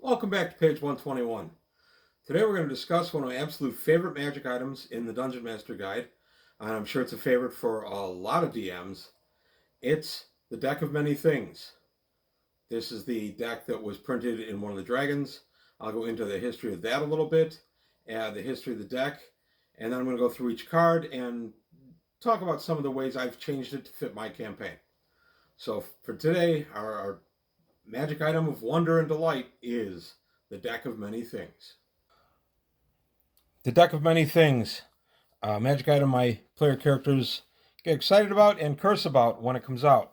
Welcome back to page 121. Today we're going to discuss one of my absolute favorite magic items in the Dungeon Master Guide, and I'm sure it's a favorite for a lot of DMs. It's the Deck of Many Things. This is the deck that was printed in one of the dragons. I'll go into the history of that a little bit, the history of the deck, and then I'm going to go through each card and talk about some of the ways I've changed it to fit my campaign. So for today, our magic item of wonder and delight is the Deck of Many Things. The Deck of Many Things, a magic item my player characters get excited about and curse about when it comes out.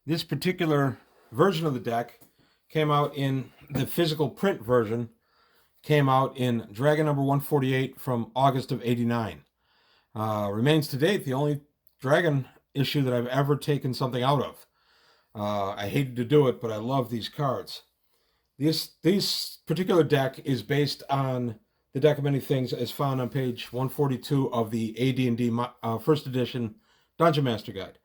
This particular version of the deck came out in the physical print version, came out in Dragon number 148 from August of 89. Remains to date the only Dragon issue that I've ever taken something out of. I hated to do it, but I love these cards. This particular deck is based on the Deck of Many Things as found on page 142 of the AD&D first edition Dungeon Master Guide.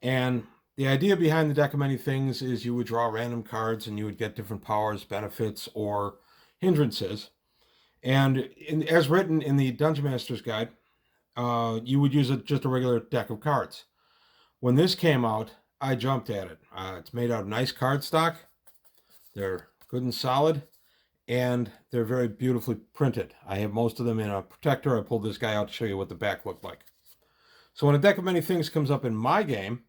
And the idea behind the Deck of Many Things is you would draw random cards and you would get different powers, benefits, or hindrances. And as written in the Dungeon Master's Guide, you would use just a regular deck of cards. When this came out, I jumped at it. It's made out of nice cardstock. They're good and solid, and they're very beautifully printed. I have most of them in a protector. I pulled this guy out to show you what the back looked like. So when a Deck of Many Things comes up in my game,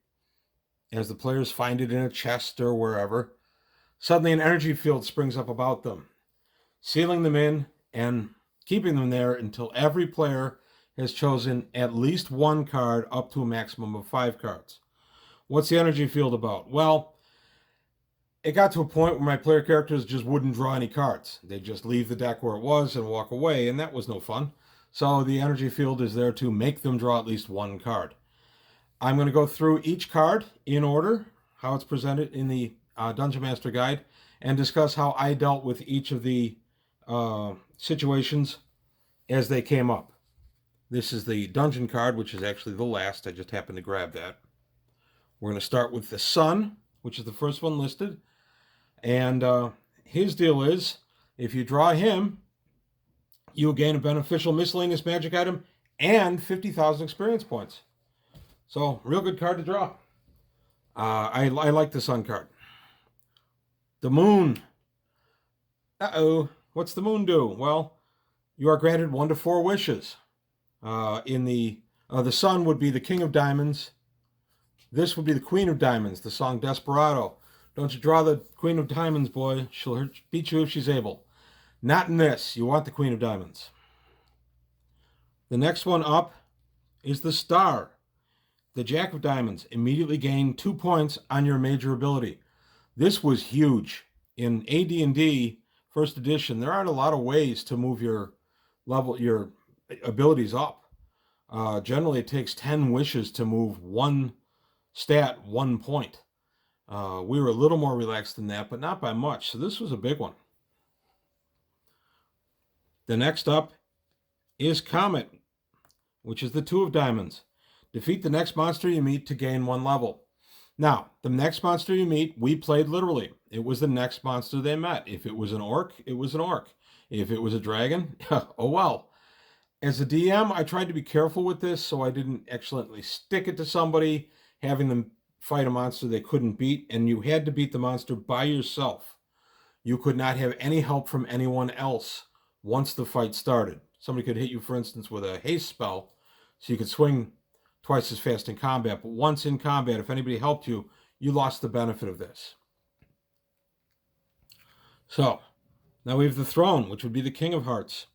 as the players find it in a chest or wherever, suddenly an energy field springs up about them, sealing them in and keeping them there until every player has chosen at least one card up to a maximum of 5 cards. What's the energy field about? Well, it got to a point where my player characters just wouldn't draw any cards. They'd just leave the deck where it was and walk away, and that was no fun. So the energy field is there to make them draw at least one card. I'm going to go through each card in order, how it's presented in the Dungeon Master Guide, and discuss how I dealt with each of the situations as they came up. This is the dungeon card, which is actually the last. I just happened to grab that. We're going to start with the Sun, which is the first one listed. And his deal is, if you draw him, you'll gain a beneficial miscellaneous magic item and 50,000 experience points. So, real good card to draw. I like the Sun card. The Moon. What's the Moon do? Well, you are granted 1 to 4 wishes. The Sun would be the King of Diamonds. This would be the Queen of Diamonds, the song Desperado. Don't you draw the Queen of Diamonds, boy. She'll beat you if she's able. Not in this. You want the Queen of Diamonds. The next one up is the Star. The Jack of Diamonds. Immediately gain 2 points on your major ability. This was huge. In AD&D first edition, there aren't a lot of ways to move your abilities up. Generally, it takes 10 wishes to move one stat 1 point. We were a little more relaxed than that, but not by much. So this was a big one. The next up is Comet, which is the 2 of Diamonds. Defeat the next monster you meet to gain 1 level. Now, the next monster you meet, we played literally. It was the next monster they met. If it was an orc, it was an orc. If it was a dragon, oh well. As a DM, I tried to be careful with this so I didn't accidentally stick it to somebody, having them fight a monster they couldn't beat, and you had to beat the monster by yourself. You could not have any help from anyone else once the fight started. Somebody could hit you, for instance, with a haste spell, so you could swing twice as fast in combat, but once in combat, if anybody helped you, you lost the benefit of this. So, now we have the Throne, which would be the King of Hearts.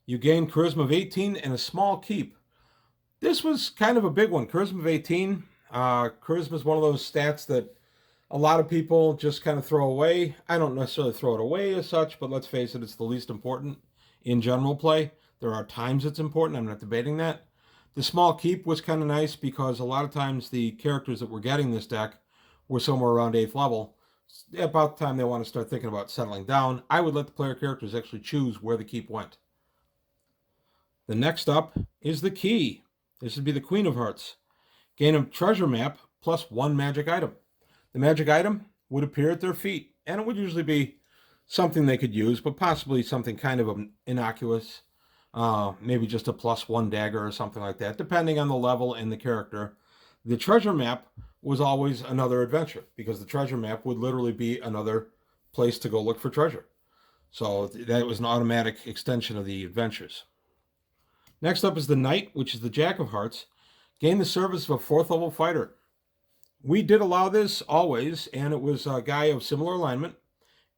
You gain Charisma of 18 and a small keep. This was kind of a big one. Charisma of 18. Charisma is one of those stats that a lot of people just kind of throw away. I don't necessarily throw it away as such, but let's face it, it's the least important in general play. There are times it's important. I'm not debating that. The small keep was kind of nice because a lot of times the characters that were getting this deck were somewhere around 8th level. About the time they want to start thinking about settling down, I would let the player characters actually choose where the keep went. The next up is the Key. This would be the Queen of Hearts. Gain a treasure map plus 1 magic item. The magic item would appear at their feet, and it would usually be something they could use, but possibly something kind of innocuous. Maybe just a +1 dagger or something like that, depending on the level and the character. The treasure map was always another adventure, because the treasure map would literally be another place to go look for treasure. So that was an automatic extension of the adventures. Next up is the Knight, which is the Jack of Hearts. Gain the service of a 4th level fighter. We did allow this always, and it was a guy of similar alignment,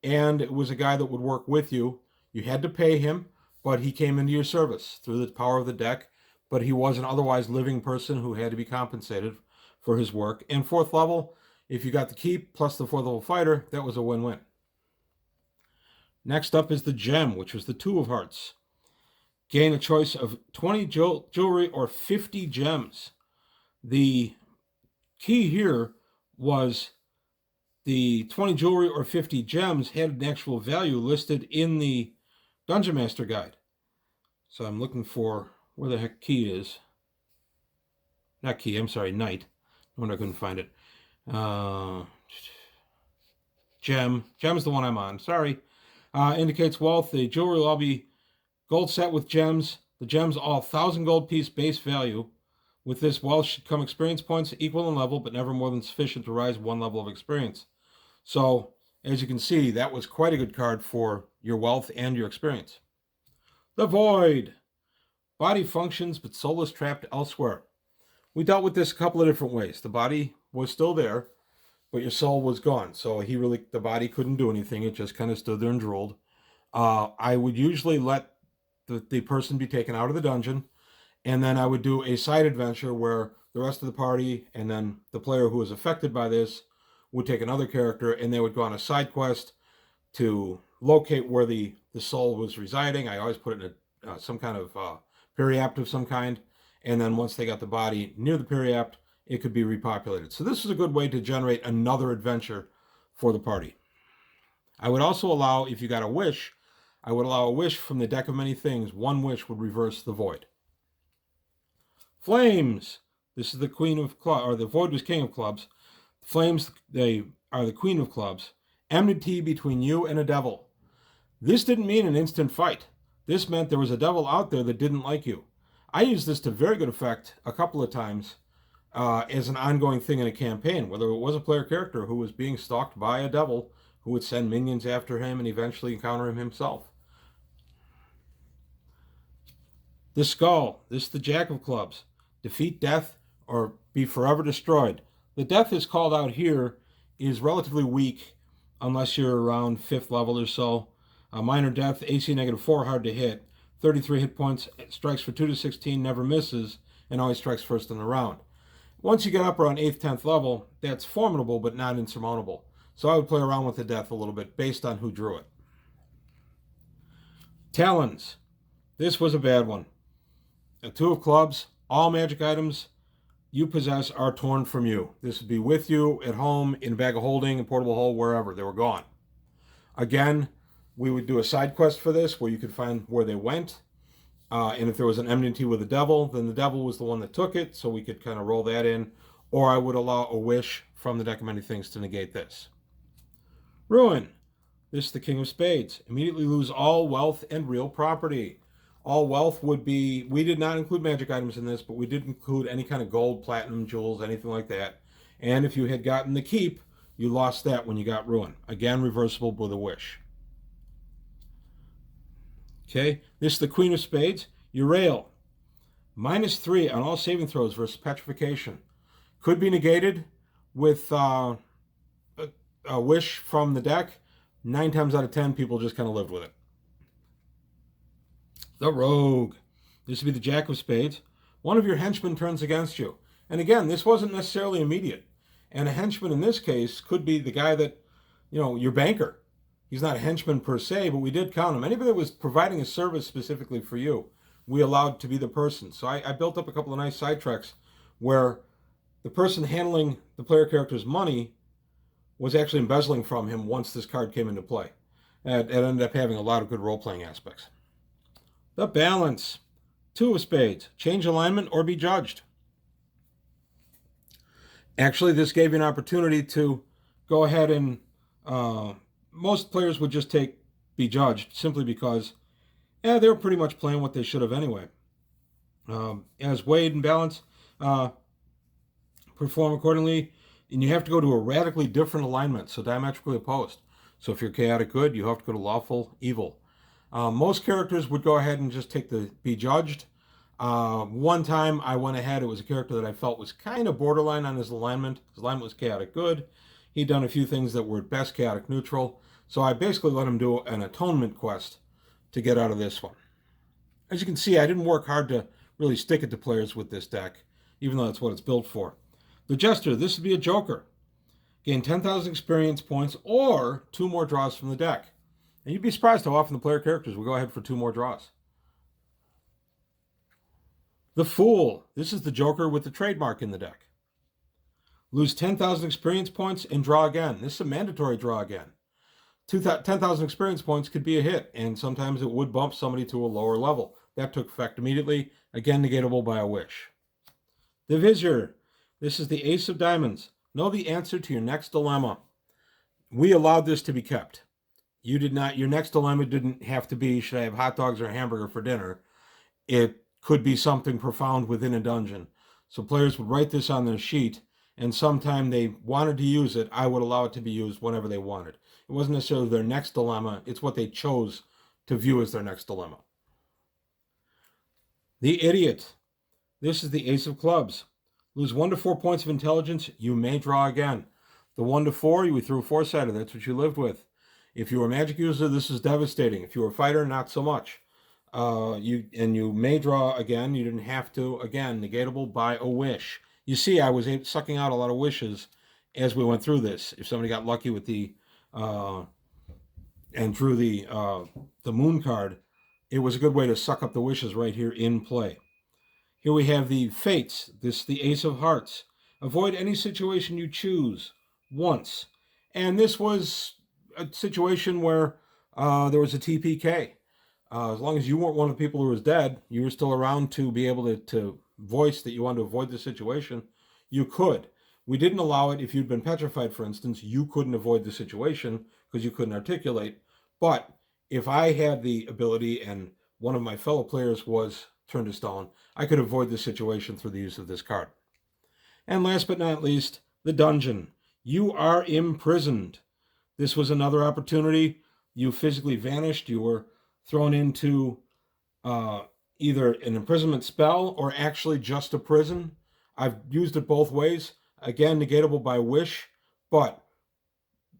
and it was a guy that would work with you. You had to pay him, but he came into your service through the power of the deck, but he was an otherwise living person who had to be compensated for his work. And 4th level, if you got the keep plus the 4th level fighter, that was a win-win. Next up is the Gem, which was the 2 of Hearts. Gain a choice of 20 jewelry or 50 gems. The key here was the 20 jewelry or 50 gems had an actual value listed in the Dungeon Master Guide. So I'm looking for where the heck key is. Not key, I'm sorry, Knight. No wonder I couldn't find it. Gem. Gem's the one I'm on. Sorry. Indicates wealth. The jewelry will all be gold set with gems. The gems all 1,000 gold piece base value. With this wealth should come experience points equal in level, but never more than sufficient to rise 1 level of experience. So, as you can see, that was quite a good card for your wealth and your experience. The Void. Body functions, but soul is trapped elsewhere. We dealt with this a couple of different ways. The body was still there, but your soul was gone. So the body couldn't do anything. It just kind of stood there and drooled. I would usually let the person be taken out of the dungeon, and then I would do a side adventure where the rest of the party and then the player who was affected by this would take another character, and they would go on a side quest to locate where the soul was residing. I always put it in some kind of periapt of some kind, and then once they got the body near the periapt, it could be repopulated. So this is a good way to generate another adventure for the party. I would also allow, if you got a wish, I would allow a wish from the deck of many things. 1 wish would reverse the Void. Flames. This is the Queen of Clubs, or the Void was King of Clubs. Flames, they are the Queen of Clubs. Enmity between you and a devil. This didn't mean an instant fight. This meant there was a devil out there that didn't like you. I used this to very good effect a couple of times as an ongoing thing in a campaign, whether it was a player character who was being stalked by a devil who would send minions after him and eventually encounter him himself. The Skull. This is the Jack of Clubs. Defeat death or be forever destroyed. The death is called out here is relatively weak unless you're around 5th level or so. Minor death, AC -4, hard to hit. 33 hit points, strikes for 2 to 16, never misses, and always strikes first in the round. Once you get up around 8th, 10th level, that's formidable but not insurmountable. So I would play around with the death a little bit based on who drew it. Talons. This was a bad one. A 2 of Clubs, all magic items you possess are torn from you. This would be with you, at home, in a bag of holding, in portable hole, wherever. They were gone. Again, we would do a side quest for this where you could find where they went. And if there was an enmity with the devil, then the devil was the one that took it, so we could kind of roll that in. Or I would allow a wish from the deck of many things to negate this. Ruin. This is the King of Spades. Immediately lose all wealth and real property. All wealth would be, we did not include magic items in this, but we did include any kind of gold, platinum, jewels, anything like that. And if you had gotten the keep, you lost that when you got Ruin. Again, reversible with a wish. Okay, this is the Queen of Spades. Urail. -3 on all saving throws versus petrification. Could be negated with a wish from the deck. 9 times out of 10, people just kind of lived with it. The Rogue. This would be the Jack of Spades. One of your henchmen turns against you. And again, this wasn't necessarily immediate. And a henchman in this case could be the guy that, your banker. He's not a henchman per se, but we did count him. Anybody that was providing a service specifically for you, we allowed to be the person. So I built up a couple of nice side tracks where the person handling the player character's money was actually embezzling from him once this card came into play. It ended up having a lot of good role-playing aspects. The Balance. 2 of Spades. Change alignment or be judged. Actually, this gave you an opportunity to go ahead and most players would just be judged simply because they were pretty much playing what they should have anyway. As weighed and balanced, perform accordingly, and you have to go to a radically different alignment, so diametrically opposed. So if you're chaotic good, you have to go to lawful evil. Most characters would go ahead and just take the be judged. One time I went ahead, it was a character that I felt was kind of borderline on his alignment. His alignment was chaotic good. He'd done a few things that were at best chaotic neutral. So I basically let him do an atonement quest to get out of this one. As you can see, I didn't work hard to really stick it to players with this deck, even though that's what it's built for. The Jester, this would be a Joker. Gain 10,000 experience points or 2 more draws from the deck. And you'd be surprised how often the player characters will go ahead for 2 more draws. The Fool, this is the Joker with the trademark in the deck. Lose 10,000 experience points and draw again. This is a mandatory draw again. 10,000 experience points could be a hit, and sometimes it would bump somebody to a lower level. That took effect immediately, again negatable by a wish. The Vizier, this is the Ace of Diamonds. Know the answer to your next dilemma. We allowed this to be kept. You did not. Your next dilemma didn't have to be, should I have hot dogs or a hamburger for dinner? It could be something profound within a dungeon. So players would write this on their sheet, and sometime they wanted to use it, I would allow it to be used whenever they wanted. It wasn't necessarily their next dilemma, it's what they chose to view as their next dilemma. The Idiot. This is the Ace of Clubs. Lose 1 to 4 points of intelligence, you may draw again. The 1 to 4, you threw 4-sided, that's what you lived with. If you were a magic user, this is devastating. If you were a fighter, not so much. You may draw again. You didn't have to. Again, negatable by a wish. You see, I was sucking out a lot of wishes as we went through this. If somebody got lucky with the and drew the moon card, it was a good way to suck up the wishes right here in play. Here we have the Fates. This the Ace of Hearts. Avoid any situation you choose once. And this was a situation where there was a TPK. As long as you weren't one of the people who was dead, you were still around to be able to voice that you wanted to avoid the situation, you could. We didn't allow it if you'd been petrified, for instance. You couldn't avoid the situation because you couldn't articulate. But if I had the ability and one of my fellow players was turned to stone, I could avoid the situation through the use of this card. And last but not least, the Dungeon. You are imprisoned. This was another opportunity. You physically vanished. You were thrown into either an imprisonment spell or actually just a prison. I've used it both ways. Again, negatable by wish, but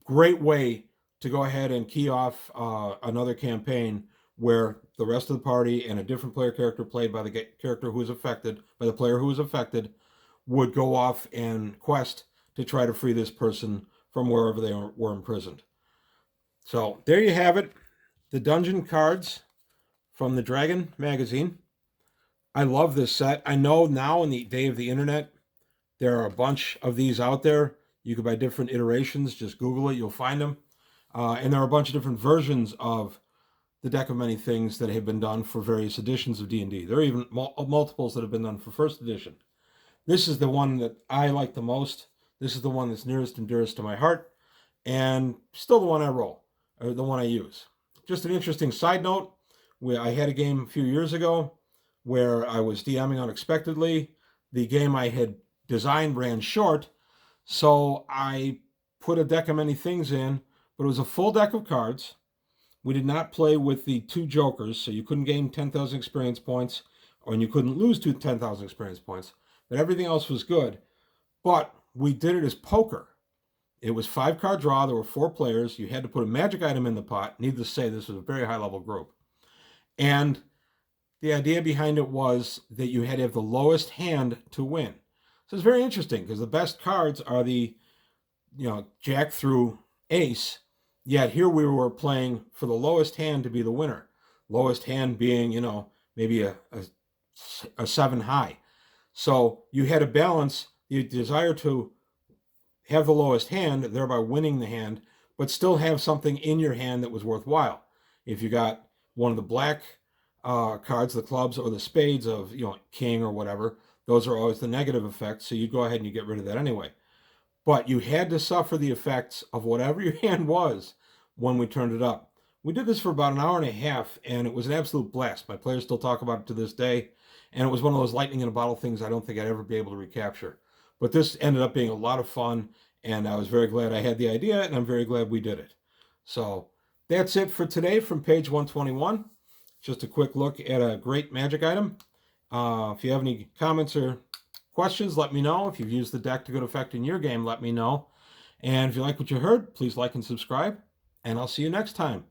great way to go ahead and key off another campaign where the rest of the party and a different player character played by the character who is affected, by the player who is affected, would go off and quest to try to free this person from wherever they were imprisoned. So there you have it. The Dungeon cards from the Dragon magazine. I love this set. I know now in the day of the internet, there are a bunch of these out there. You can buy different iterations. Just Google it. You'll find them. And there are a bunch of different versions of the Deck of Many Things that have been done for various editions of D&D. There are even multiples that have been done for first edition. This is the one that I like the most. This is the one that's nearest and dearest to my heart. And still the one I roll, or the one I use. Just an interesting side note. I had a game a few years ago where I was DMing unexpectedly. The game I had designed ran short, so I put a Deck of Many Things in, but it was a full deck of cards. We did not play with the 2 jokers, so you couldn't gain 10,000 experience points, and you couldn't lose 10,000 experience points, but everything else was good. But we did it as poker. It was 5-card draw. There were 4 players. You had to put a magic item in the pot. Needless to say, this was a very high-level group. And the idea behind it was that you had to have the lowest hand to win. So it's very interesting because the best cards are the, Jack through Ace. Yet here we were playing for the lowest hand to be the winner. Lowest hand being, maybe a 7 high. So you had to balance the desire to have the lowest hand, thereby winning the hand, but still have something in your hand that was worthwhile. If you got one of the black cards, the clubs or the spades of, king or whatever, those are always the negative effects, so you go ahead and you get rid of that anyway. But you had to suffer the effects of whatever your hand was when we turned it up. We did this for about an hour and a half, and it was an absolute blast. My players still talk about it to this day, and it was one of those lightning in a bottle things I don't think I'd ever be able to recapture. But this ended up being a lot of fun, and I was very glad I had the idea, and I'm very glad we did it. So that's it for today from page 121. Just a quick look at a great magic item. If you have any comments or questions, let me know. If you've used the deck to good effect in your game, let me know. And if you like what you heard, please like and subscribe, and I'll see you next time.